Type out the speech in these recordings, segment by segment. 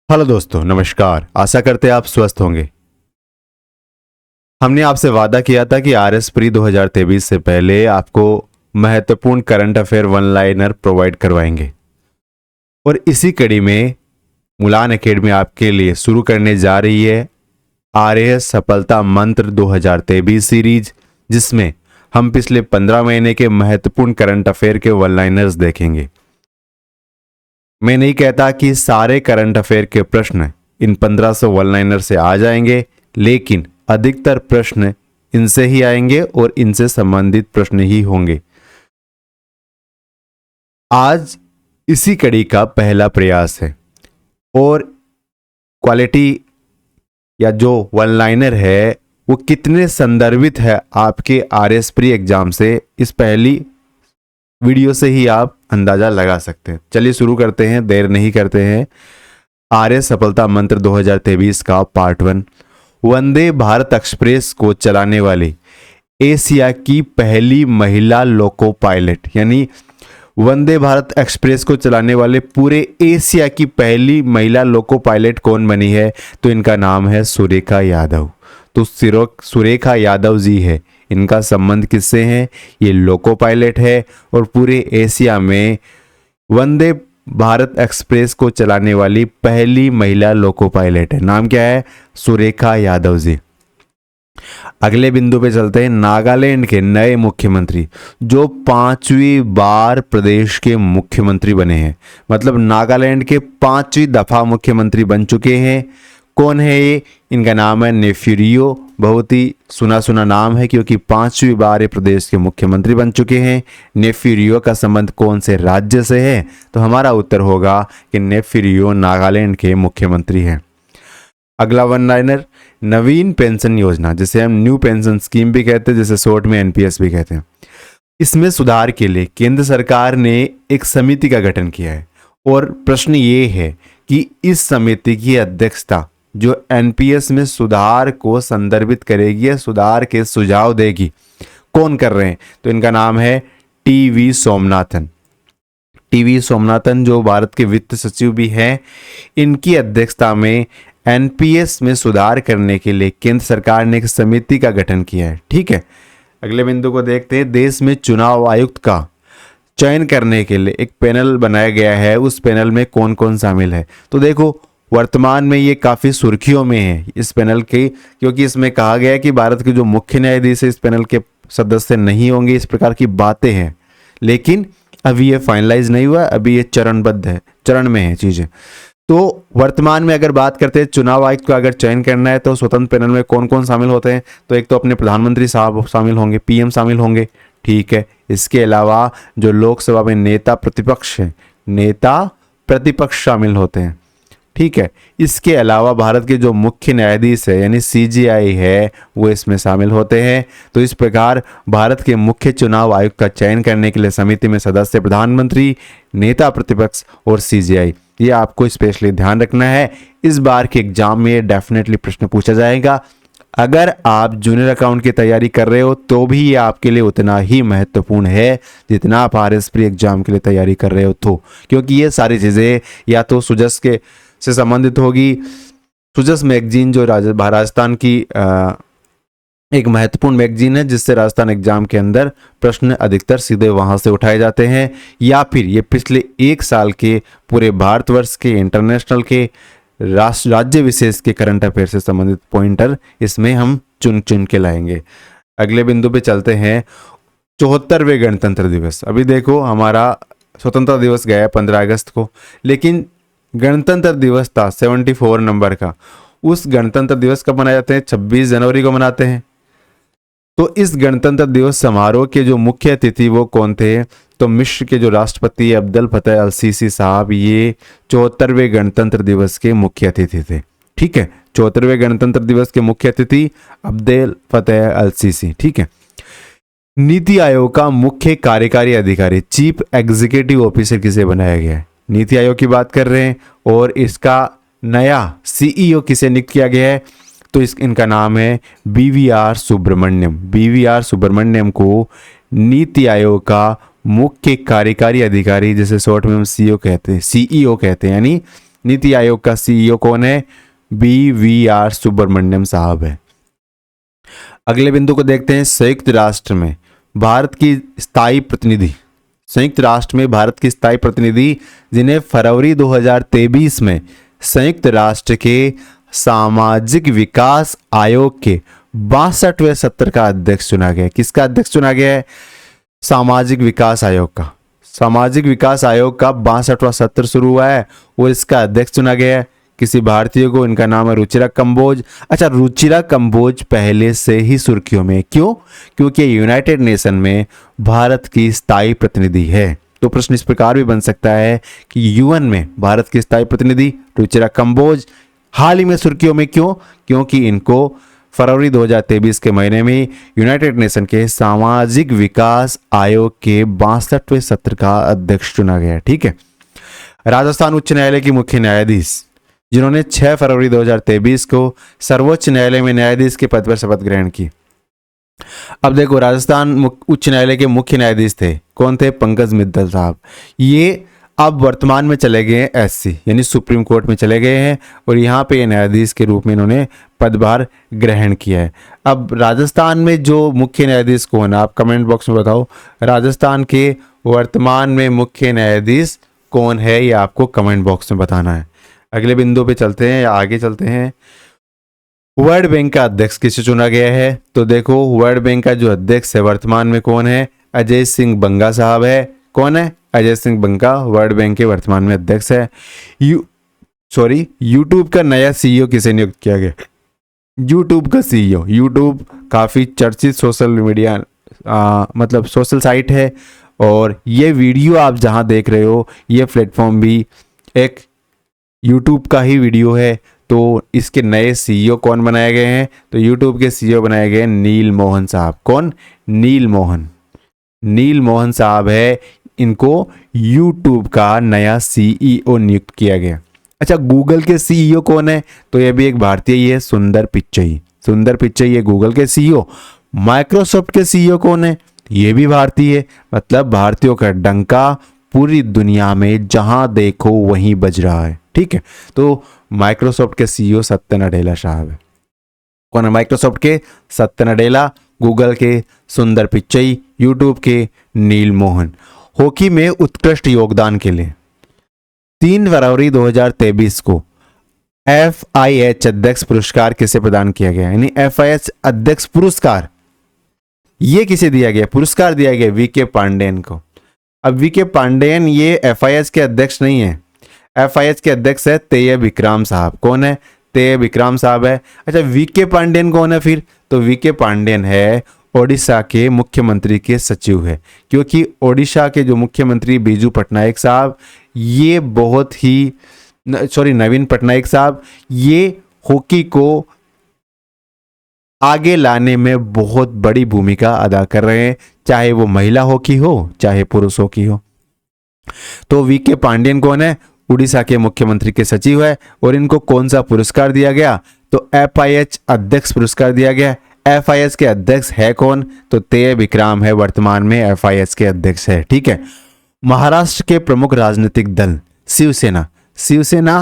Hello दोस्तों, नमस्कार। आशा करते हैं आप स्वस्थ होंगे। हमने आपसे वादा किया था कि आरएस प्री 2023 से पहले आपको महत्वपूर्ण current affair one liner provide करवाएंगे और इसी कड़ी में मुलान एकेडमी आपके लिए शुरू करने जा रही है आरएएस सफलता मंत्र 2023 सीरीज, जिसमें हम पिछले 15 महीने के महत्वपूर्ण करंट अफेयर के वन लाइनर्स देखेंगे। मैं नहीं कहता कि सारे करंट अफेयर के प्रश्न इन 1500 वन लाइनर से आ जाएंगे, लेकिन अधिकतर प्रश्न इनसे ही आएंगे और इनसे संबंधित प्रश्न ही होंगे। आज इसी कड़ी का पहला प्रयास है और क्वालिटी या जो वन लाइनर है वो कितने संदर्भित है आपके आरएस प्री एग्जाम से, इस पहली वीडियो से ही आप अंदाजा लगा सकते हैं। चलिए शुरू करते हैं, देर नहीं करते हैं। आरएस सफलता मंत्र 2023 का पार्ट 1। वंदे भारत एक्सप्रेस को चलाने वाली एशिया की पहली महिला लोको पायलट, यानी वंदे भारत एक्सप्रेस को चलाने वाले पूरे एशिया की पहली महिला लोको पायलट कौन बनी है? तो इनका नाम है सुरेखा यादव। तो सुरेखा यादव जी है, इनका संबंध किससे है? ये लोको पायलट है और पूरे एशिया में वंदे भारत एक्सप्रेस को चलाने वाली पहली महिला लोको पायलट है। नाम क्या है? सुरेखा यादव जी। अगले बिंदु पे चलते हैं। नागालैंड के नए मुख्यमंत्री जो 5वीं बार प्रदेश के मुख्यमंत्री बने हैं, मतलब नागालैंड के 5वीं दफा मुख्यमंत्री बन चुके हैं। कौन है ये? इनका नाम है नेफ्यूरियो। बहुत ही सुना सुना नाम है क्योंकि 5वीं बार ये प्रदेश के मुख्यमंत्री बन चुके हैं। नेफ्यूरियो का संबंध कौन से राज्य से है? तो हमारा उत्तर होगा कि नेफ्यूरियो नागालैंड के मुख्यमंत्री हैं। अगला वन लाइनर, नवीन पेंशन योजना, जिसे हम न्यू पेंशन स्कीम भी कहते हैं, जिसे शॉर्ट में एनपीएस भी कहते हैं, इसमें सुधार के लिए केंद्र सरकार ने एक समिति का गठन किया है और प्रश्न ये है कि इस समिति की अध्यक्षता जो एनपीएस में सुधार को संदर्भित करेगी या सुधार के सुझाव देगी, कौन कर रहे हैं? तो इनका नाम है टीवी सोमनाथन। टीवी सोमनाथन जो भारत के वित्त सचिव भी हैं, इनकी अध्यक्षता में एनपीएस में सुधार करने के लिए केंद्र सरकार ने एक समिति का गठन किया है। ठीक है, अगले बिंदु को देखते हैं। देश में चुनाव आयुक्त का चयन करने के लिए एक पैनल बनाया गया है, उस पैनल में कौन कौन शामिल है? तो देखो, वर्तमान में ये काफ़ी सुर्खियों में है इस पैनल के, क्योंकि इसमें कहा गया है कि भारत के जो मुख्य न्यायाधीश है इस पैनल के सदस्य नहीं होंगे, इस प्रकार की बातें हैं। लेकिन अभी ये फाइनलाइज नहीं हुआ, अभी ये चरणबद्ध है, चरण में है चीज़ें। तो वर्तमान में अगर बात करते हैं चुनाव आयुक्त का अगर चयन करना है तो स्वतंत्र पैनल में कौन कौन शामिल होते हैं? तो एक तो अपने प्रधानमंत्री साहब शामिल होंगे, पीएम शामिल होंगे। ठीक है, इसके अलावा जो लोकसभा में नेता प्रतिपक्ष हैं, नेता प्रतिपक्ष शामिल होते हैं। ठीक है, इसके अलावा भारत के जो मुख्य न्यायाधीश है यानी सीजेआई है वो इसमें शामिल होते हैं। तो इस प्रकार भारत के मुख्य चुनाव आयुक्त का चयन करने के लिए समिति में सदस्य प्रधानमंत्री, नेता प्रतिपक्ष और सीजेआई, ये आपको स्पेशली ध्यान रखना है। इस बार के एग्जाम में डेफिनेटली प्रश्न पूछा जाएगा। अगर आप जूनियर अकाउंट की तैयारी कर रहे हो तो भी ये आपके लिए उतना ही महत्वपूर्ण है जितना आप आरएस प्री एग्जाम के लिए तैयारी कर रहे हो, तो क्योंकि ये सारी चीज़ें या तो सुजस के से संबंधित होगी। सुजस मैगजीन जो राजस्थान की एक महत्वपूर्ण मैगजीन है, जिससे राजस्थान एग्जाम के अंदर प्रश्न अधिकतर सीधे वहां से उठाए जाते हैं, या फिर ये पिछले एक साल के पूरे भारतवर्ष के, इंटरनेशनल के, राज्य विशेष के करंट अफेयर से संबंधित पॉइंटर इसमें हम चुन चुन के लाएंगे। अगले बिंदु पे चलते हैं। 74वें गणतंत्र दिवस। अभी देखो, हमारा स्वतंत्रता दिवस गया है 15 अगस्त को, लेकिन गणतंत्र दिवस था 74 नंबर का। उस गणतंत्र दिवस कब मनाए जाते हैं? 26 जनवरी को मनाते हैं। तो इस गणतंत्र दिवस समारोह के जो मुख्य अतिथि वो कौन थे? तो मिस्र के जो राष्ट्रपति अब्दुल फतेह अल सीसी साहब, ये 74वें गणतंत्र दिवस के मुख्य अतिथि थे। ठीक है, 74वें गणतंत्र दिवस के मुख्य अतिथि अब्दुल फतेह अल सीसी। ठीक है, नीति आयोग का मुख्य कार्यकारी अधिकारी, चीफ एग्जीक्यूटिव ऑफिसर किसे बनाया गया है? नीति आयोग की बात कर रहे हैं। और इसका नया सीईओ किसे नियुक्त किया गया है? तो इनका नाम है बीवीआर सुब्रमण्यम। बीवीआर सुब्रमण्यम को नीति आयोग का मुख्य कार्यकारी अधिकारी, जिसे शॉर्ट में हम सीईओ कहते हैं, यानी नीति आयोग का सीईओ कौन है? BVR सुब्रमण्यम साहब है। अगले बिंदु को देखते हैं, संयुक्त राष्ट्र में भारत की स्थायी प्रतिनिधि, संयुक्त राष्ट्र में भारत की स्थायी प्रतिनिधि जिन्हें फरवरी 2023 में संयुक्त राष्ट्र के सामाजिक विकास आयोग के 62वें सत्र का अध्यक्ष चुना गया। किसका अध्यक्ष चुना गया है? सामाजिक विकास आयोग का। सामाजिक विकास आयोग का 62वां सत्र शुरू हुआ है और इसका अध्यक्ष चुना गया है किसी भारतीय को। इनका नाम है रुचिरा कंबोज। अच्छा, रुचिरा कंबोज पहले से ही सुर्खियों में, क्यों? क्योंकि यूनाइटेड नेशन में भारत की स्थायी प्रतिनिधि है। तो प्रश्न इस प्रकार भी बन सकता है कि यूएन में भारत की स्थायी प्रतिनिधि रुचिरा कंबोज हाल ही में सुर्खियों में, क्यों? क्योंकि इनको फरवरी 2023 के महीने में यूनाइटेड नेशन के सामाजिक विकास आयोग के 62वें सत्र का अध्यक्ष चुना गया। ठीक है। राजस्थान उच्च न्यायालय की मुख्य न्यायाधीश जिन्होंने 6 फरवरी 2023 को सर्वोच्च न्यायालय में न्यायाधीश के पद पर शपथ ग्रहण की। अब देखो, राजस्थान उच्च न्यायालय के मुख्य न्यायाधीश थे, कौन थे? पंकज मित्तल साहब। ये अब वर्तमान में चले गए हैं SC यानी सुप्रीम कोर्ट में चले गए हैं और यहाँ पे न्यायाधीश के रूप में इन्होंने पदभार ग्रहण किया है। अब राजस्थान में जो मुख्य न्यायाधीश कौन है, आप कमेंट बॉक्स में बताओ। राजस्थान के वर्तमान में मुख्य न्यायाधीश कौन है, ये आपको कमेंट बॉक्स में बताना है। अगले बिंदु पे चलते हैं या आगे चलते हैं। वर्ल्ड बैंक का अध्यक्ष किसे चुना गया है? तो देखो, वर्ल्ड बैंक का जो अध्यक्ष है वर्तमान में कौन है? अजय सिंह बंगा साहब है। कौन है? अजय सिंह बंगा वर्ल्ड बैंक के वर्तमान में अध्यक्ष है। यूट्यूब का नया सीईओ किसे नियुक्त किया गया? यूट्यूब का सीईओ, यूट्यूब काफ़ी चर्चित सोशल मीडिया मतलब सोशल साइट है और ये वीडियो आप जहां देख रहे हो ये प्लेटफॉर्म भी एक यूट्यूब का ही वीडियो है। तो इसके नए सीईओ कौन बनाए गए हैं? तो यूट्यूब के सीईओ बनाए गए नील मोहन साहब। कौन? नील मोहन साहब है। इनको यूट्यूब का नया सीईओ नियुक्त किया गया। अच्छा, गूगल के सीईओ कौन है? तो ये भी एक भारतीय ही है, सुंदर पिच्चई है गूगल के सीईओ। माइक्रोसॉफ्ट के सीईओ कौन है? ये भी भारतीय है। मतलब भारतीयों का डंका पूरी दुनिया में जहां देखो वहीं बज रहा है। ठीक है। तो माइक्रोसॉफ्ट के सीईओ सत्य नडेला साहब है। कौन है? माइक्रोसॉफ्ट के सत्य नडेला, गूगल के सुंदर पिच्चई, यूट्यूब के नील मोहन। हॉकी में उत्कृष्ट योगदान के लिए 3 फरवरी 2023 को FIH अध्यक्ष पुरस्कार किसे प्रदान किया गया? यानी FIH अध्यक्ष पुरस्कार ये किसे दिया गया? पुरस्कार दिया गया VK पांडेयन को। अब VK पांडेयन ये FIH के अध्यक्ष नहीं है, FIH के अध्यक्ष है तेय विक्राम साहब। कौन है? तेय विक्राम साहब है। अच्छा, VK पांडेयन कौन है फिर? तो VK पांडेयन है ओडिशा के मुख्यमंत्री के सचिव है, क्योंकि ओडिशा के जो मुख्यमंत्री बीजू पटनायक साहब ये बहुत ही नवीन पटनायक साहब ये हॉकी को आगे लाने में बहुत बड़ी भूमिका अदा कर रहे हैं, चाहे वो महिला हॉकी हो चाहे पुरुष हॉकी हो। तो VK पांडेयन कौन है? उड़ीसा के मुख्यमंत्री के सचिव है। और इनको कौन सा पुरस्कार दिया गया? तो FIH अध्यक्ष पुरस्कार दिया गया। FIH के अध्यक्ष है कौन? तो तेय विक्राम है, वर्तमान में FIH के अध्यक्ष है। ठीक है। महाराष्ट्र के प्रमुख राजनीतिक दल शिवसेना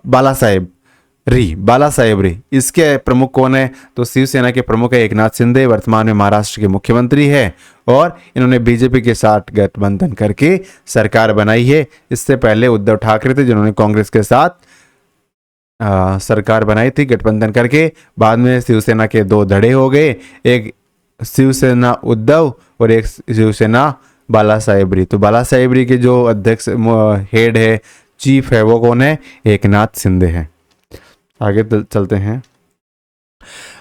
बालासाहेब री, इसके प्रमुख कौन है? तो शिवसेना के प्रमुख है एकनाथ शिंदे, वर्तमान में महाराष्ट्र के मुख्यमंत्री है और इन्होंने बीजेपी के साथ गठबंधन करके सरकार बनाई है। इससे पहले उद्धव ठाकरे थे जिन्होंने कांग्रेस के साथ सरकार बनाई थी गठबंधन करके। बाद में शिवसेना के 2 धड़े हो गए, एक शिवसेना उद्धव और एक शिवसेना बालासाहेबरी। तो बालासाहेबरी के जो अध्यक्ष हेड है, चीफ है, वो कौन है? एकनाथ शिंदे है। आगे चलते हैं।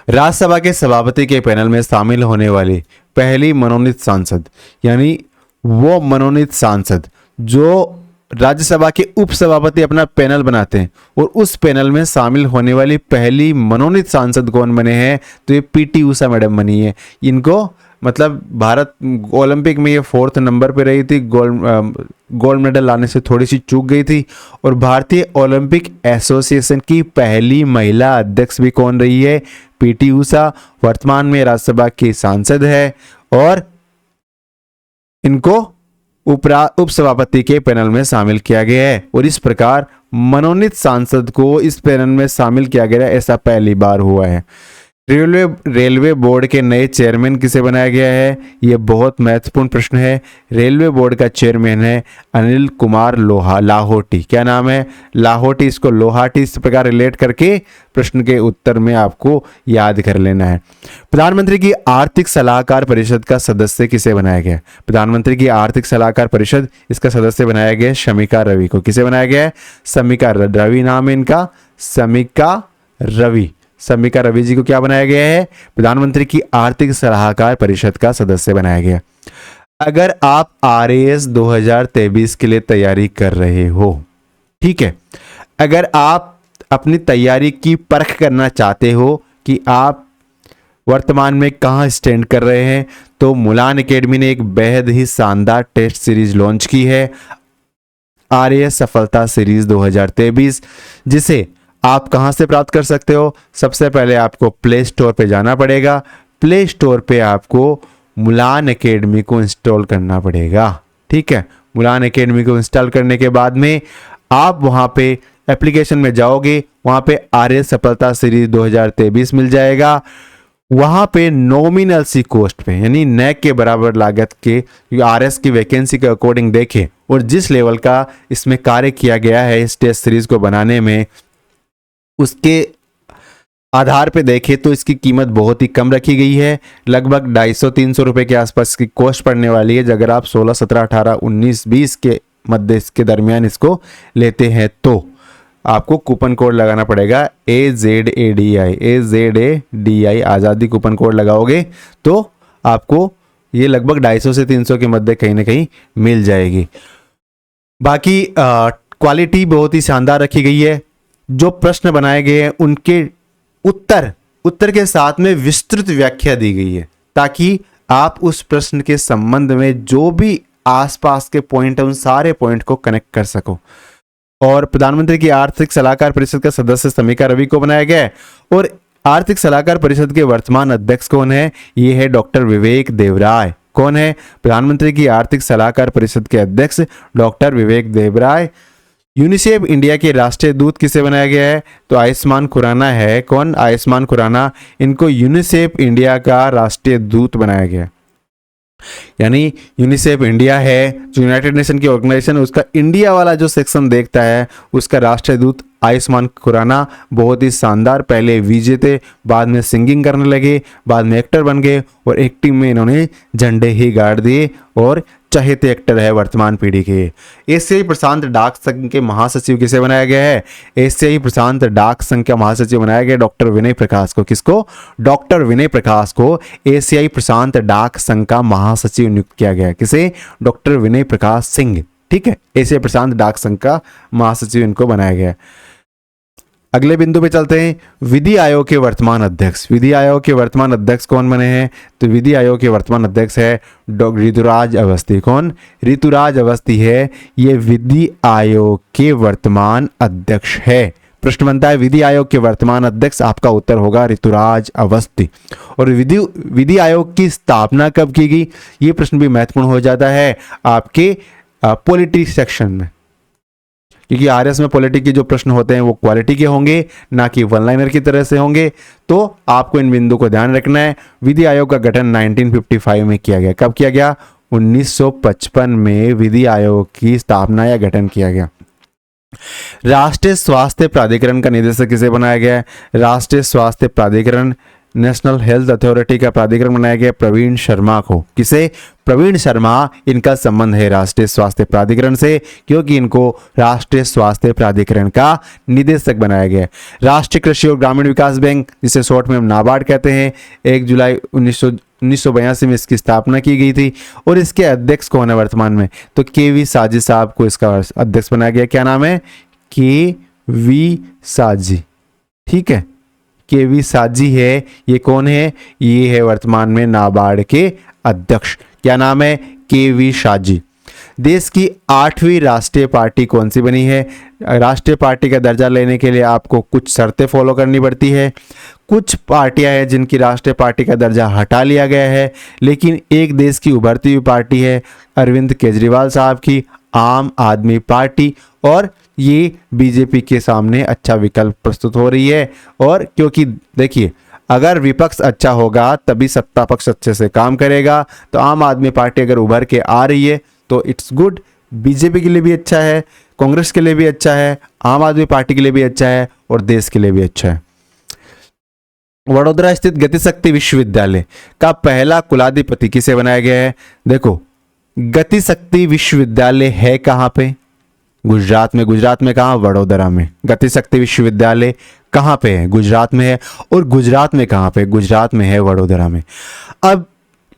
राज्यसभा के सभापति के पैनल में शामिल होने वाली पहली मनोनीत सांसद, यानी वो मनोनीत सांसद जो राज्यसभा के उपसभापति अपना पैनल बनाते हैं और उस पैनल में शामिल होने वाली पहली मनोनीत सांसद कौन बने हैं? तो ये PT उषा मैडम बनी है। इनको मतलब भारत ओलंपिक में ये 4th नंबर पे रही थी, गोल्ड मेडल लाने से थोड़ी सी चूक गई थी। और भारतीय ओलंपिक एसोसिएशन की पहली महिला अध्यक्ष भी कौन रही है? PT उषा, वर्तमान में राज्यसभा की सांसद है और इनको उपसभापति के पैनल में शामिल किया गया है। और इस प्रकार मनोनीत सांसद को इस पैनल में शामिल किया गया, ऐसा पहली बार हुआ है। रेलवे बोर्ड के नए चेयरमैन किसे बनाया गया है? यह बहुत महत्वपूर्ण प्रश्न है। रेलवे बोर्ड का चेयरमैन है अनिल कुमार लाहोटी। क्या नाम है? लाहोटी। इसको लोहाटी इस प्रकार रिलेट करके प्रश्न के उत्तर में आपको याद कर लेना है। प्रधानमंत्री की आर्थिक सलाहकार परिषद का सदस्य किसे बनाया गया? प्रधानमंत्री की आर्थिक सलाहकार परिषद, इसका सदस्य बनाया गया शमिका रवि को। किसे बनाया गया है? समिका रवि नाम है इनका, समिका रवि। समिका रवि जी को क्या बनाया गया है? प्रधानमंत्री की आर्थिक सलाहकार परिषद का सदस्य बनाया गया। अगर आप RAS 2023 के लिए तैयारी कर रहे हो, ठीक है, अगर आप अपनी तैयारी की परख करना चाहते हो कि आप वर्तमान में कहां स्टैंड कर रहे हैं, तो मुलान एकेडमी ने एक बेहद ही शानदार टेस्ट सीरीज लॉन्च की है, RAS सफलता सीरीज 2023, जिसे आप कहां से प्राप्त कर सकते हो? सबसे पहले आपको प्ले स्टोर पे जाना पड़ेगा। प्ले स्टोर पे आपको मुलान एकेडमी को इंस्टॉल करना पड़ेगा, ठीक है। मुलान एकेडमी को इंस्टॉल करने के बाद में आप वहां पे एप्लीकेशन में जाओगे, वहां पे RAS सफलता सीरीज 2023 मिल जाएगा। वहां पे नॉमिनल सी कॉस्ट पे, यानी NAC के बराबर लागत के RS की वैकेंसी के अकॉर्डिंग देखें और जिस लेवल का इसमें कार्य किया गया है इस टेस्ट सीरीज को बनाने में, उसके आधार पे देखें तो इसकी कीमत बहुत ही कम रखी गई है। लगभग 250-300 रुपए के आसपास की कॉस्ट पड़ने वाली है। अगर आप 16, 17, 18, 19, 20 के मध्य के दरमियान इसको लेते हैं तो आपको कूपन कोड लगाना पड़ेगा AZADI आज़ादी कूपन कोड लगाओगे तो आपको ये लगभग 250 से 300 के मध्य कहीं ना कहीं मिल जाएगी। बाकी क्वालिटी बहुत ही शानदार रखी गई है। जो प्रश्न बनाए गए हैं उनके उत्तर के साथ में विस्तृत व्याख्या दी गई है, ताकि आप उस प्रश्न के संबंध में जो भी आसपास के पॉइंट है उन सारे पॉइंट को कनेक्ट कर सको। और प्रधानमंत्री की आर्थिक सलाहकार परिषद का सदस्य समिका रवि को बनाया गया है। और आर्थिक सलाहकार परिषद के वर्तमान अध्यक्ष कौन है? ये है डॉक्टर विवेक देवराय। कौन है? प्रधानमंत्री की आर्थिक सलाहकार परिषद के अध्यक्ष डॉक्टर विवेक देवराय। यूनिसेफ इंडिया के राष्ट्रीय दूत किसे बनाया गया है? तो आयुष्मान खुराना है। कौन? आयुष्मान खुराना। इनको यूनिसेफ इंडिया का राष्ट्रीय दूत बनाया गया। यानी यूनिसेफ इंडिया है जो यूनाइटेड नेशन की ऑर्गेनाइजेशन, उसका इंडिया वाला जो सेक्शन देखता है, उसका राष्ट्रीय दूत आयुष्मान खुराना। बहुत ही शानदार, पहले VJ थे, बाद में सिंगिंग करने लगे, बाद में एक्टर बन गए और एक्टिंग में इन्होंने झंडे ही गाड़ दिए और चहेते एक्टर है वर्तमान पीढ़ी के। एशियाई प्रशांत डाक संघ के महासचिव किसे बनाया गया है? एशियाई प्रशांत डाक संघ का महासचिव बनाया गया डॉक्टर विनय प्रकाश को। किसको? डॉक्टर विनय प्रकाश को एशियाई प्रशांत डाक संघ का महासचिव नियुक्त किया गया। किसे? डॉक्टर विनय प्रकाश सिंह, ठीक है। एशियाई प्रशांत डाक संघ का महासचिव इनको बनाया गया। अगले बिंदु पे चलते हैं। विधि आयोग के वर्तमान अध्यक्ष। विधि आयोग के वर्तमान अध्यक्ष कौन बने हैं? तो विधि आयोग के वर्तमान अध्यक्ष है ऋतुराज अवस्थी। कौन? ऋतुराज अवस्थी है, ये विधि आयोग के वर्तमान अध्यक्ष है। प्रश्न बनता है विधि आयोग के वर्तमान अध्यक्ष, आपका उत्तर होगा ऋतुराज अवस्थी। और विधि आयोग की स्थापना कब की गई? ये प्रश्न भी महत्वपूर्ण हो जाता है आपके पॉलिटी सेक्शन में, क्योंकि RS में पॉलिटी के जो प्रश्न होते हैं वो क्वालिटी के होंगे, ना कि वन लाइनर की तरह से होंगे। तो आपको इन बिंदु को ध्यान रखना है। विधि आयोग का गठन 1955 में किया गया। कब किया गया? 1955 में विधि आयोग की स्थापना या गठन किया गया। राष्ट्रीय स्वास्थ्य प्राधिकरण का निदेशक किसे बनाया गया है? राष्ट्रीय स्वास्थ्य प्राधिकरण, नेशनल हेल्थ अथॉरिटी का प्राधिकरण बनाया गया प्रवीण शर्मा को। किसे? प्रवीण शर्मा। इनका संबंध है राष्ट्रीय स्वास्थ्य प्राधिकरण से, क्योंकि इनको राष्ट्रीय स्वास्थ्य प्राधिकरण का निदेशक बनाया गया। राष्ट्रीय कृषि और ग्रामीण विकास बैंक, जिसे शॉर्ट में हम नाबार्ड कहते हैं, 1 जुलाई 1982 में इसकी स्थापना की गई थी। और इसके अध्यक्ष कौन है वर्तमान में? तो KV साजी साहब को इसका अध्यक्ष बनाया गया। क्या नाम है? KV साजी, ठीक है। KV साजी है। ये कौन है? ये है वर्तमान में नाबार्ड के अध्यक्ष। क्या नाम है? KV साजी। देश की 8वीं राष्ट्रीय पार्टी कौन सी बनी है? राष्ट्रीय पार्टी का दर्जा लेने के लिए आपको कुछ शर्तें फॉलो करनी पड़ती है। कुछ पार्टियां हैं जिनकी राष्ट्रीय पार्टी का दर्जा हटा लिया गया है, लेकिन एक देश की उभरती हुई पार्टी है अरविंद केजरीवाल साहब की आम आदमी पार्टी, और ये बीजेपी के सामने अच्छा विकल्प प्रस्तुत हो रही है। और क्योंकि देखिए, अगर विपक्ष अच्छा होगा तभी सत्ता पक्ष अच्छे से काम करेगा। तो आम आदमी पार्टी अगर उभर के आ रही है तो इट्स गुड, बीजेपी के लिए भी अच्छा है, कांग्रेस के लिए भी अच्छा है, आम आदमी पार्टी के लिए भी अच्छा है और देश के लिए भी अच्छा है। वडोदरा स्थित गतिशक्ति विश्वविद्यालय का पहला कुलाधिपति किसे बनाया गया है? देखो, गतिशक्ति विश्वविद्यालय है कहां पे? गुजरात में। गुजरात में कहां? वडोदरा में। गतिशक्ति विश्वविद्यालय कहां पे है? गुजरात में है। और गुजरात में कहां पे? गुजरात में है, वडोदरा में। अब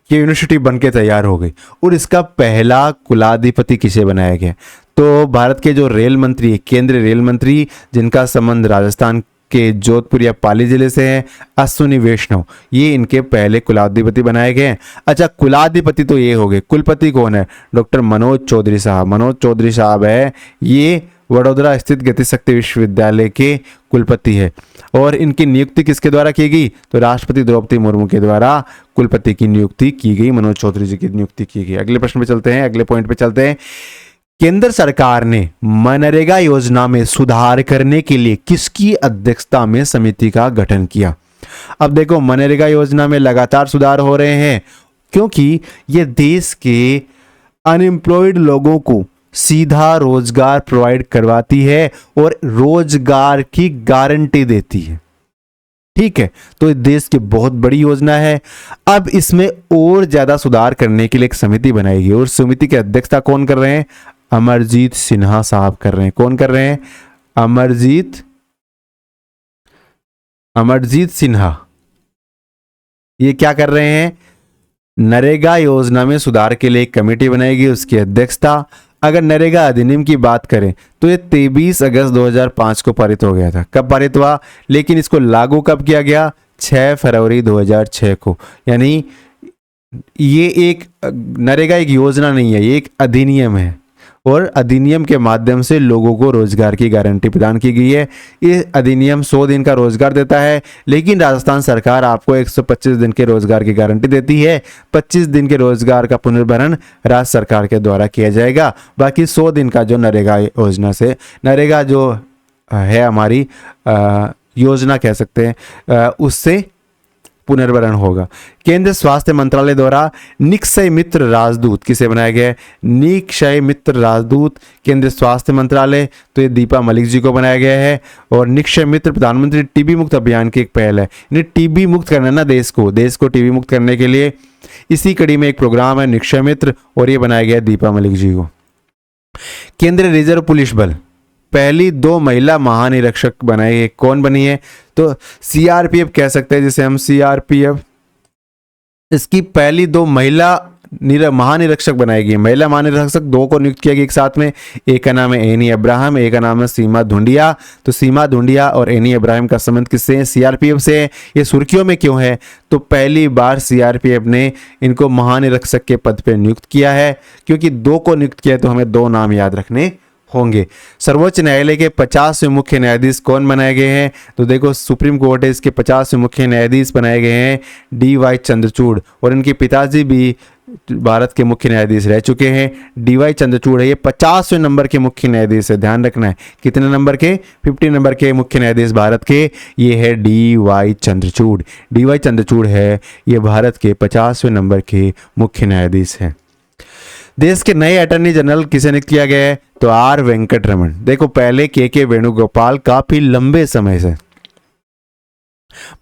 ये यूनिवर्सिटी बनके तैयार हो गई और इसका पहला कुलाधिपति किसे बनाया गया? तो भारत के जो रेल मंत्री, केंद्रीय रेल मंत्री, जिनका संबंध राजस्थान के जोधपुर या पाली जिले से है, अश्विनी वैष्णव, ये इनके पहले कुलाधिपति बनाए गए हैं। अच्छा, कुलाधिपति तो ये हो गए, कुलपति कौन है? डॉक्टर मनोज चौधरी साहब। मनोज चौधरी साहब है, ये वडोदरा स्थित गतिशक्ति विश्वविद्यालय के कुलपति है। और इनकी नियुक्ति किसके द्वारा की गई? तो राष्ट्रपति द्रौपदी मुर्मू के द्वारा कुलपति की नियुक्ति की गई, मनोज चौधरी जी की नियुक्ति की गई। अगले प्रश्न पे चलते हैं, अगले पॉइंट पे चलते हैं। केंद्र सरकार ने मनरेगा योजना में सुधार करने के लिए किसकी अध्यक्षता में समिति का गठन किया? अब देखो, मनरेगा योजना में लगातार सुधार हो रहे हैं क्योंकि ये देश के अनएम्प्लॉयड लोगों को सीधा रोजगार प्रोवाइड करवाती है और रोजगार की गारंटी देती है। ठीक है, तो देश की बहुत बड़ी योजना है। अब इसमें और ज्यादा सुधार करने के लिए एक समिति बनाएगी और समिति की अध्यक्षता कौन कर रहे हैं? अमरजीत सिन्हा साहब कर रहे हैं। कौन कर रहे हैं? अमरजीत सिन्हा। ये क्या कर रहे हैं? नरेगा योजना में सुधार के लिए एक कमेटी बनाएगी, उसकी अध्यक्षता। अगर नरेगा अधिनियम की बात करें तो ये 23 अगस्त 2005 को पारित हो गया था। कब पारित हुआ? लेकिन इसको लागू कब किया गया? 6 फरवरी 2006 को। यानी ये एक नरेगा एक योजना नहीं है, ये एक अधिनियम है और अधिनियम के माध्यम से लोगों को रोजगार की गारंटी प्रदान की गई है। ये अधिनियम 100 दिन का रोजगार देता है, लेकिन राजस्थान सरकार आपको 125 दिन के रोजगार की गारंटी देती है। 25 दिन के रोजगार का पुनर्भरण राज्य सरकार के द्वारा किया जाएगा। बाकी 100 दिन का जो नरेगा योजना से, नरेगा जो है हमारी योजना कह सकते हैं, उससे पुनर्भरण होगा। केंद्र स्वास्थ्य मंत्रालय द्वारा निक्षय मित्र राजदूत किसे बनाया गया है? निक्षय मित्र राजदूत केंद्र स्वास्थ्य मंत्रालय, तो ये दीपा मलिक जी को बनाया गया है। और निक्षय मित्र प्रधानमंत्री टीबी मुक्त अभियान की एक पहल है। इन्हें टीबी मुक्त करना ना देश को टीबी मुक्त करने के लिए इसी कड़ी में एक प्रोग्राम है निक्षय मित्र, और ये बनाया गया दीपा मलिक जी को। केंद्रीय रिजर्व पुलिस बल पहली 2 महिला महानिरीक्षक बनाई है। कौन बनी है? तो सीआरपीएफ कह सकते हैं, जिसे हम सीआरपीएफ, इसकी पहली 2 महिला महानिरीक्षक बनाई गई। महिला महानिरीक्षक 2 को नियुक्त किया गया एक साथ में। एक का नाम है एनी अब्राहम, एक का नाम है सीमा धुंडिया। तो सीमा धुंडिया और एनी अब्राहम का संबंध किससे है? सीआरपीएफ से है। ये सुर्खियों में क्यों है? तो पहली बार सीआरपीएफ ने इनको महानिरीक्षक के पद पर नियुक्त किया है। क्योंकि 2 को नियुक्त किया है तो हमें 2 नाम याद रखने होंगे। सर्वोच्च न्यायालय के 50वें मुख्य न्यायाधीश कौन बनाए गए हैं? तो देखो, सुप्रीम कोर्ट है, इसके 50वें मुख्य न्यायाधीश बनाए गए हैं डीवाई चंद्रचूड़, और इनके पिताजी भी भारत के मुख्य न्यायाधीश रह चुके हैं। डीवाई चंद्रचूड़ है, ये 50वें नंबर के मुख्य न्यायाधीश है। ध्यान रखना है, कितने नंबर के? 50 नंबर के मुख्य न्यायाधीश भारत के ये है डीवाई चंद्रचूड़। डीवाई चंद्रचूड़ है, ये भारत के 50वें नंबर के मुख्य न्यायाधीश हैं। देश के नए अटॉर्नी जनरल किसे नियुक्त किया गया है? तो आर वेंकटरमण। देखो, पहले के वेणुगोपाल काफी लंबे समय से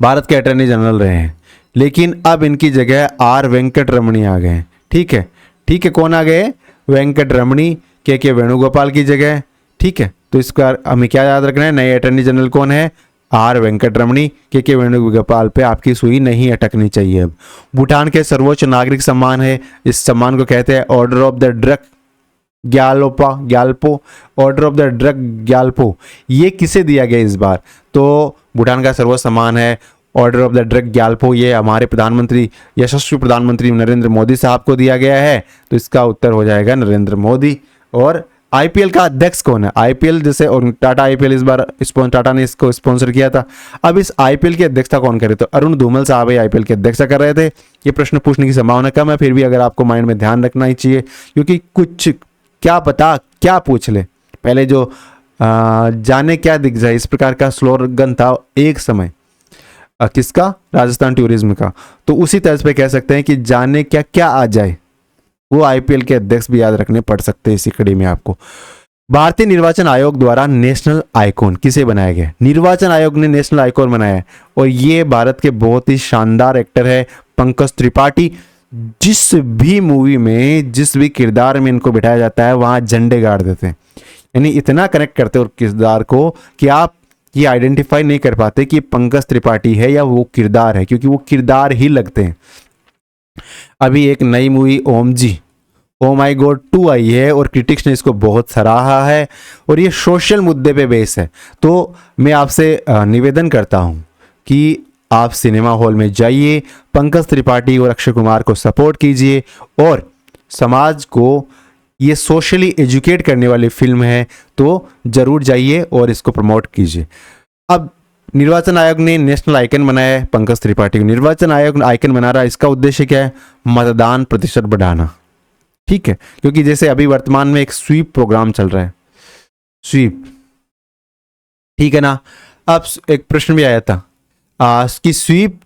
भारत के अटॉर्नी जनरल रहे हैं, लेकिन अब इनकी जगह आर वेंकटरमणी आ गए हैं। ठीक है, कौन आ गए? वेंकटरमणी के वेणुगोपाल की जगह। ठीक है, तो इसका हमें क्या याद रखना है? नए अटॉर्नी जनरल कौन है? आर वेंकटरमणी। के वेणुगोपाल पे आपकी सुई नहीं अटकनी चाहिए। अब भूटान के सर्वोच्च नागरिक सम्मान है, इस सम्मान को कहते हैं order of the drug Gyalpo. Order of the drug Gyalpo, ये किसे दिया गया इस बार? तो भूटान का सर्वोच्च सम्मान है order of the drug Gyalpo, ये हमारे प्रधानमंत्री, यशस्वी प्रधानमंत्री नरेंद्र मोदी साहब को दिया गया है। तो इसका उत्तर हो जाएगा नरेंद्र मोदी। और आईपीएल का अध्यक्ष कौन है? आईपीएल जैसे, और टाटा आईपीएल इस बार टाटा ने इसको स्पॉन्सर किया था। अब इस आईपीएल की अध्यक्षता कौन करे? तो अरुण धूमल साहब आईपीएल की अध्यक्षता कर रहे थे। ये प्रश्न पूछने की संभावना कम है, फिर भी अगर आपको माइंड में ध्यान रखना ही चाहिए, क्योंकि कुछ क्या पता क्या पूछ ले। पहले जो जाने क्या दिख जाए, इस प्रकार का स्लोगन था एक समय। किसका? राजस्थान टूरिज्म का। तो उसी तर्ज पे कह सकते हैं कि जाने क्या क्या आ जाए, वो आईपीएल के अध्यक्ष भी याद रखने पड़ सकते हैं इसी कड़ी में आपको। भारतीय निर्वाचन आयोग द्वारा नेशनल आइकॉन किसे बनाया गया? निर्वाचन आयोग ने नेशनल आइकॉन बनाया है, और ये भारत के बहुत ही शानदार एक्टर है पंकज त्रिपाठी। जिस भी मूवी में, जिस भी किरदार में इनको बिठाया जाता है, वहां झंडे गाड़ देते हैं। यानी इतना कनेक्ट करते हैं उस किरदार को कि आप ये आइडेंटिफाई नहीं कर पाते कि पंकज त्रिपाठी है या वो किरदार है, क्योंकि वो किरदार ही लगते हैं। अभी एक नई मूवी ओम जी, ओ माई गॉड 2 आई है, और क्रिटिक्स ने इसको बहुत सराहा है, और ये सोशल मुद्दे पे बेस है। तो मैं आपसे निवेदन करता हूं कि आप सिनेमा हॉल में जाइए, पंकज त्रिपाठी और अक्षय कुमार को सपोर्ट कीजिए, और समाज को ये सोशली एजुकेट करने वाली फिल्म है, तो जरूर जाइए और इसको प्रमोट कीजिए। अब निर्वाचन आयोग ने नेशनल आइकन बनाया है पंकज त्रिपाठी को, निर्वाचन आयोग आइकन बना रहा है, इसका उद्देश्य क्या है? मतदान प्रतिशत बढ़ाना। ठीक है, क्योंकि जैसे अभी वर्तमान में एक स्वीप प्रोग्राम चल रहा है, स्वीप, ठीक है ना। अब एक प्रश्न भी आया था कि स्वीप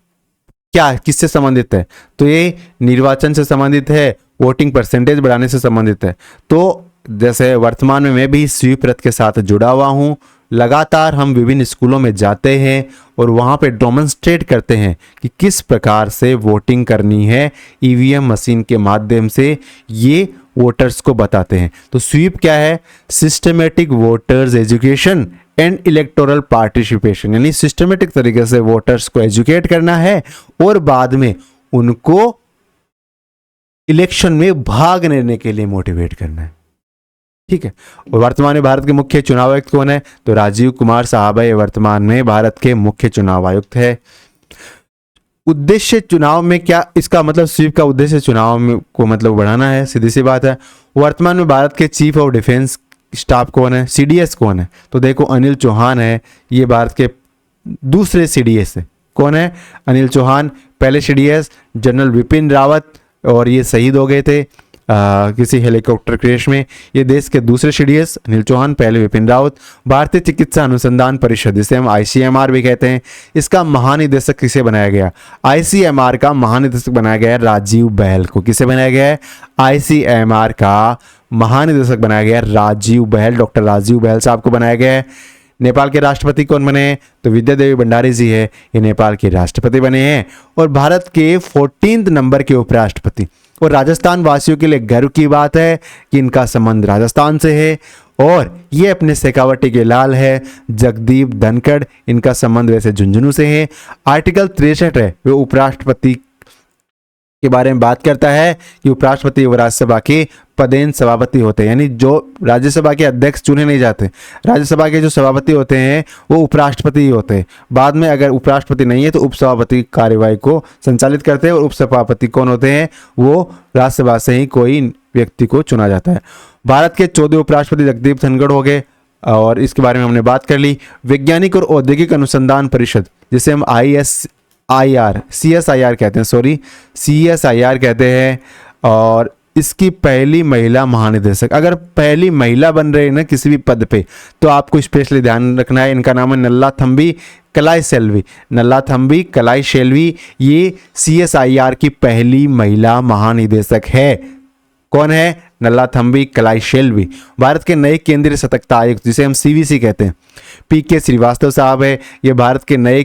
क्या, किससे संबंधित है? तो ये निर्वाचन से संबंधित है, वोटिंग परसेंटेज बढ़ाने से संबंधित है। तो जैसे वर्तमान में मैं भी स्वीप रथ के साथ जुड़ा हुआ हूँ, लगातार हम विभिन्न स्कूलों में जाते हैं और वहाँ पे डेमोंस्ट्रेट करते हैं कि किस प्रकार से वोटिंग करनी है, ईवीएम मशीन के माध्यम से ये वोटर्स को बताते हैं। तो स्वीप क्या है? Systematic voters education and electoral participation, यानी सिस्टमेटिक तरीके से वोटर्स को एजुकेट करना है और बाद में उनको इलेक्शन में भाग लेने के लिए मोटिवेट करना है। ठीक है, और वर्तमान में भारत के मुख्य चुनाव आयुक्त कौन है? तो राजीव कुमार साहब है, वर्तमान में भारत के मुख्य चुनाव आयुक्त है। उद्देश्य चुनाव में क्या, इसका मतलब स्वीप का उद्देश्य चुनाव में को मतलब बढ़ाना है, सीधी सी बात है। वर्तमान में भारत के चीफ ऑफ डिफेंस स्टाफ कौन है? सीडीएस कौन है? तो देखो अनिल चौहान है, ये भारत के दूसरे सीडीएस है। कौन है? अनिल चौहान। पहले सीडीएस जनरल विपिन रावत, और ये शहीद हो गए थे किसी हेलीकॉप्टर क्रैश में। ये देश के दूसरे सीडीएस अनिल चौहान, पहले विपिन रावत। भारतीय चिकित्सा अनुसंधान परिषद, जिसे हम आईसीएमआर भी कहते हैं, इसका महानिदेशक किसे बनाया गया? आईसीएमआर का महानिदेशक बनाया गया है राजीव बहल को। किसे बनाया गया है? आईसीएमआर का महानिदेशक बनाया गया है राजीव बहल, डॉक्टर राजीव बहल साहब को बनाया गया है। नेपाल के राष्ट्रपति कौन बने हैं? तो विद्या देवी भंडारी जी है, ये नेपाल के राष्ट्रपति बने हैं। और भारत के 14 नंबर के उपराष्ट्रपति, और राजस्थान वासियों के लिए गर्व की बात है कि इनका संबंध राजस्थान से है, और ये अपने शेखावटी के लाल है जगदीप धनखड़, इनका संबंध वैसे झुंझुनू से है। आर्टिकल 63 है, वो उपराष्ट्रपति के बारे में बात करता है कि उपराष्ट्रपति व राज्यसभा के पदेन सभापति होते हैं, यानी जो राज्यसभा के अध्यक्ष चुने नहीं जाते, राज्यसभा के जो सभापति होते हैं वो उपराष्ट्रपति ही होते हैं। बाद में अगर उपराष्ट्रपति नहीं है तो उपसभापति कार्यवाही को संचालित करते हैं, और उपसभापति कौन होते हैं? वो राज्यसभा से ही कोई व्यक्ति को चुना जाता है। भारत के 14 उपराष्ट्रपति जगदीप धनखड़ हो गए, और इसके बारे में हमने बात कर ली। वैज्ञानिक और औद्योगिक अनुसंधान परिषद, जिसे हम CSIR कहते हैं, CSIR कहते हैं, और इसकी पहली महिला महानिदेशक, अगर पहली महिला बन रहे हैं ना किसी भी पद पे, तो आपको स्पेशली ध्यान रखना है। इनका नाम है नल्लाथम्बी कलाईसेल्वी, नल्लाथम्बी कलाईसेल्वी, ये CSIR की पहली महिला महानिदेशक है। कौन है? नल्लाथम्बी कलाईसेल्वी। भारत के नए केंद्रीय सतर्कता आयुक्त, जिसे हम CVC कहते हैं, PK श्रीवास्तव साहब है, ये भारत के नए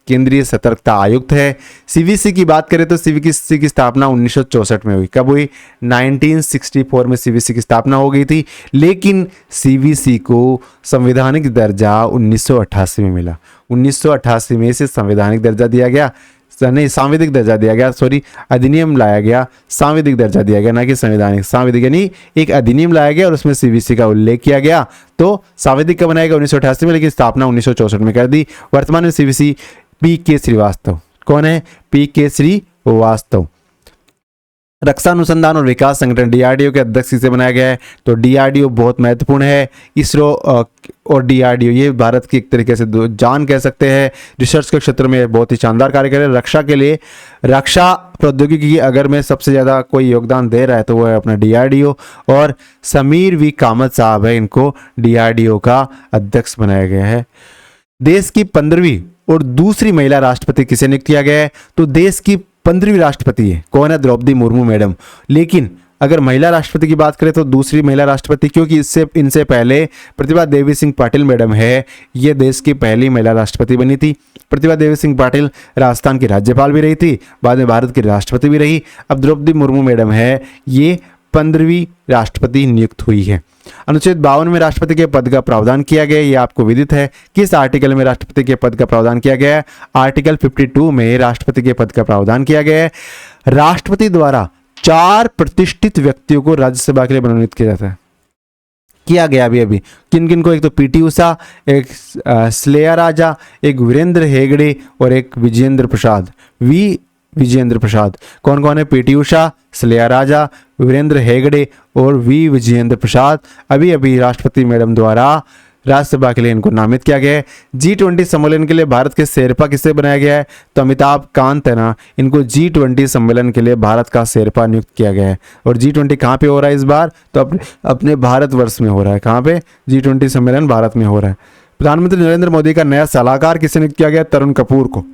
केंद्रीय सतर्कता आयुक्त है। CVC की बात करें तो CVC की स्थापना 1964 में हुई। कब हुई? 1964 में CVC की स्थापना हो गई थी, लेकिन CVC को संवैधानिक दर्जा 1988 में मिला। 1988 में इसे संवैधानिक दर्जा दिया गया, नहीं सांविधिक दर्जा दिया गया, सॉरी, अधिनियम लाया गया, सांविधिक दर्जा दिया गया, ना कि संवैधानिक। सांविधिक यानी एक अधिनियम लाया गया और उसमें CVC का उल्लेख किया गया, तो सांविधिक का बनाया गया 1988 में, लेकिन स्थापना 1964 में कर दी। वर्तमान में CVC PK श्रीवास्तव। कौन है? PK श्रीवास्तव। रक्षा अनुसंधान और विकास संगठन DRDO के अध्यक्ष से बनाया गया है, तो DRDO बहुत महत्वपूर्ण है। इसरो और डीआरडीओ, ये भारत की एक तरीके से जान कह सकते हैं। रिसर्च के क्षेत्र में बहुत ही शानदार कार्य कर रहे हैं। रक्षा के लिए, रक्षा प्रौद्योगिकी की अगर मैं सबसे ज़्यादा कोई योगदान दे रहा है तो वो है अपना डीआरडीओ, और समीर वी कामत साहब है, इनको डीआरडीओ का अध्यक्ष बनाया गया है। देश की 15वीं और दूसरी महिला राष्ट्रपति किसे नियुक्त किया गया है? तो देश की 15वीं राष्ट्रपति है, कौन है? द्रौपदी मुर्मू मैडम। लेकिन अगर महिला राष्ट्रपति की बात करें तो दूसरी महिला राष्ट्रपति, क्योंकि इनसे पहले प्रतिभा देवी सिंह पाटिल मैडम है, ये देश की पहली महिला राष्ट्रपति बनी थी। प्रतिभा देवी सिंह पाटिल राजस्थान की राज्यपाल भी रही थी, बाद में भारत की राष्ट्रपति भी रही। अब द्रौपदी मुर्मू मैडम है, ये 15वीं राष्ट्रपति नियुक्त हुई है। अनुच्छेद 52 में राष्ट्रपति के पद का प्रावधान किया गया, ये आपको विदित है। किस आर्टिकल में राष्ट्रपति के पद का प्रावधान किया गया है? आर्टिकल 52 में राष्ट्रपति के पद का प्रावधान किया गया है। राष्ट्रपति द्वारा 4 प्रतिष्ठित व्यक्तियों को राज्यसभा के लिए मनोनीत किया जाता है, किया गया अभी किन किन को? एक तो पीटी उषा, एक स्लेया राजा, एक वीरेंद्र हेगड़े और एक विजेंद्र प्रसाद। विजेंद्र प्रसाद कौन कौन है? पीटी उषा, स्लेया राजा, वीरेंद्र हेगड़े और विजेंद्र प्रसाद। अभी अभी राष्ट्रपति मैडम द्वारा राज्यसभा के लिए इनको नामित किया गया है। G20 सम्मेलन के लिए भारत के शेरपा किसे बनाया गया है? तो अमिताभ कांत है ना, इनको G20 सम्मेलन के लिए भारत का शेरपा नियुक्त किया गया है। और G20 कहाँ पे हो रहा है इस बार? तो अपने भारतवर्ष में हो रहा है। कहाँ पे? G20 सम्मेलन भारत में हो रहा है। प्रधानमंत्री नरेंद्र मोदी का नया सलाहकार किसे नियुक्त किया गया? तरुण कपूर को।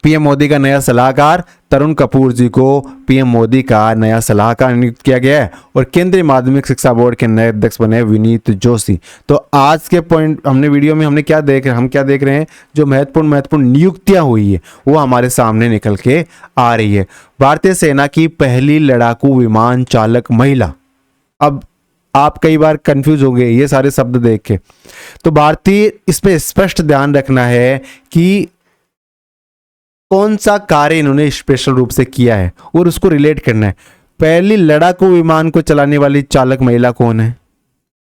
पीएम मोदी का नया सलाहकार तरुण कपूर जी को पीएम मोदी का नया सलाहकार नियुक्त किया गया है। और केंद्रीय माध्यमिक शिक्षा बोर्ड के नए अध्यक्ष बने विनीत जोशी। तो आज के पॉइंट हमने वीडियो में हमने क्या देख रहे हैं? जो महत्वपूर्ण नियुक्तियां हुई है वो हमारे सामने निकल के आ रही है। भारतीय सेना की पहली लड़ाकू विमान चालक महिला। अब आप कई बार कंफ्यूज हो गए ये सारे शब्द देख के, तो भारतीय इसमें स्पष्ट ध्यान रखना है कि कौन सा कार्य इन्होंने स्पेशल रूप से किया है और उसको रिलेट करना है। पहली लड़ाकू विमान को चलाने वाली चालक महिला कौन है?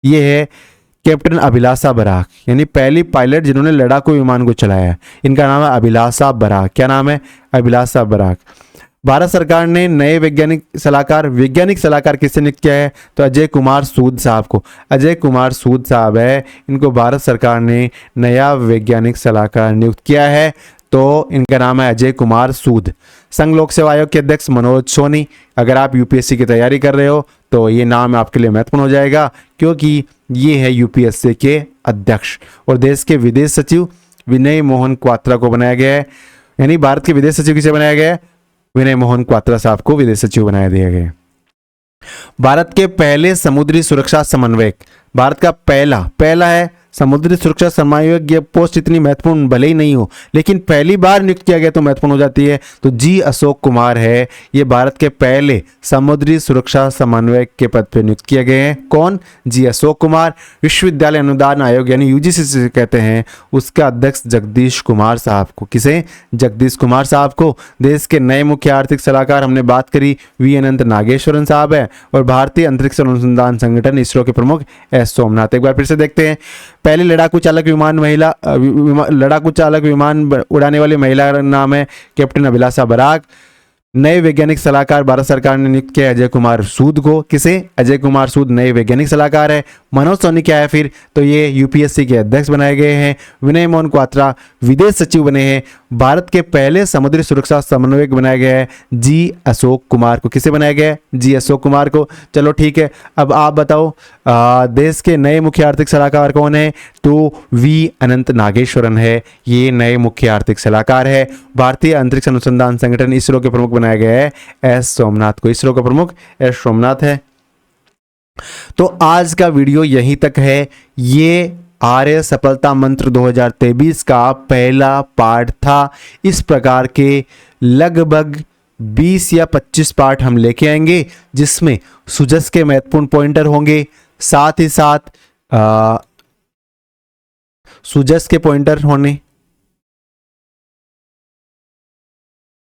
ये है कैप्टन अभिलाषा बराक, यानी पहली पायलट जिन्होंने लड़ाकू विमान को चलाया है। इनका नाम है अभिलाषा बराक। क्या नाम है? अभिलाषा बराक। भारत सरकार ने नए वैज्ञानिक सलाहकार किससे नियुक्त किया है? तो अजय कुमार सूद साहब को। अजय कुमार सूद साहब है, इनको भारत सरकार ने नया वैज्ञानिक सलाहकार नियुक्त किया है। तो इनका नाम है अजय कुमार सूद। संघ लोक सेवा आयोग के अध्यक्ष मनोज सोनी। अगर आप यूपीएससी की तैयारी कर रहे हो तो ये नाम आपके लिए महत्वपूर्ण हो जाएगा, क्योंकि ये है यूपीएससी के अध्यक्ष। और देश के विदेश सचिव विनय मोहन क्वात्रा को बनाया गया है, यानी भारत के विदेश सचिव किसे बनाया गया है? विनय मोहन क्वात्रा साहब को विदेश सचिव बनाया दिया गया है। भारत के पहले समुद्री सुरक्षा समन्वयक, भारत का पहला है समुद्री सुरक्षा समन्वयक। ये पोस्ट इतनी महत्वपूर्ण भले ही नहीं हो, लेकिन पहली बार नियुक्त किया गया तो महत्वपूर्ण हो जाती है। तो जी अशोक कुमार है, ये भारत के पहले समुद्री सुरक्षा समन्वयक के पद पर नियुक्त किए गए हैं। कौन? जी अशोक कुमार। विश्वविद्यालय अनुदान आयोग यानी यूजीसी से कहते हैं, उसका अध्यक्ष जगदीश कुमार साहब को। किसे? जगदीश कुमार साहब को। देश के नए मुख्य आर्थिक सलाहकार हमने बात करी, वी अनंत नागेश्वरन साहब है। और भारतीय अंतरिक्ष अनुसंधान संगठन इसरो के प्रमुख एस सोमनाथ। एक बार फिर से देखते हैं। पहले लड़ाकू चालक विमान उड़ाने वाली महिला का नाम है कैप्टन अभिलाषा बराक। नए वैज्ञानिक सलाहकार भारत सरकार ने नियुक्त किया अजय कुमार सूद को। किसे? अजय कुमार सूद नए वैज्ञानिक सलाहकार है। मनोज सोनी क्या है फिर? तो ये यूपीएससी के अध्यक्ष बनाए गए हैं। विनय मोहन क्वात्रा विदेश सचिव बने हैं। भारत के पहले समुद्री सुरक्षा समन्वयक बनाया गया है जी अशोक कुमार को। किसे बनाया गया है? जी अशोक कुमार को। चलो ठीक है, अब आप बताओ देश के नए मुख्य आर्थिक सलाहकार कौन है? तो वी अनंत नागेश्वरन है, ये नए मुख्य आर्थिक सलाहकार है। भारतीय अंतरिक्ष अनुसंधान संगठन इसरो के प्रमुख बनाया गया है एस सोमनाथ को। इसरो का प्रमुख एस सोमनाथ है। तो आज का वीडियो यहीं तक है। ये आर्य सफलता मंत्र 2023 का पहला पार्ट था। इस प्रकार के लगभग 20 या 25 पार्ट हम लेके आएंगे, जिसमें सुजस के महत्वपूर्ण पॉइंटर होंगे, साथ ही साथ सुजस के पॉइंटर होने।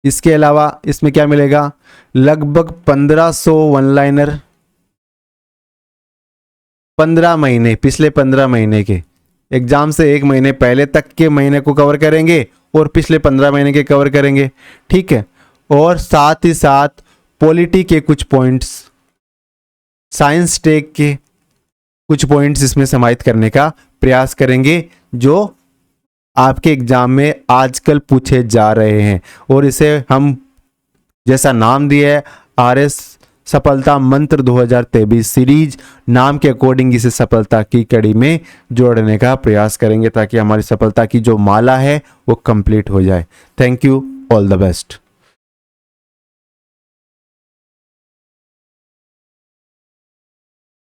इसके अलावा इसमें क्या मिलेगा? लगभग 1500 वन लाइनर, 15 महीने, पिछले 15 महीने के एग्जाम से 1 महीने पहले तक के महीने को कवर करेंगे और पिछले 15 महीने के कवर करेंगे, ठीक है। और साथ ही साथ पॉलिटी के कुछ पॉइंट्स, साइंस टेक के कुछ पॉइंट्स इसमें समाहित करने का प्रयास करेंगे जो आपके एग्जाम में आजकल पूछे जा रहे हैं, और इसे हम जैसा नाम दिया है RS सफलता मंत्र 2023 सीरीज, नाम के अकॉर्डिंग इसे सफलता की कड़ी में जोड़ने का प्रयास करेंगे ताकि हमारी सफलता की जो माला है वो कंप्लीट हो जाए। Thank you, all the best.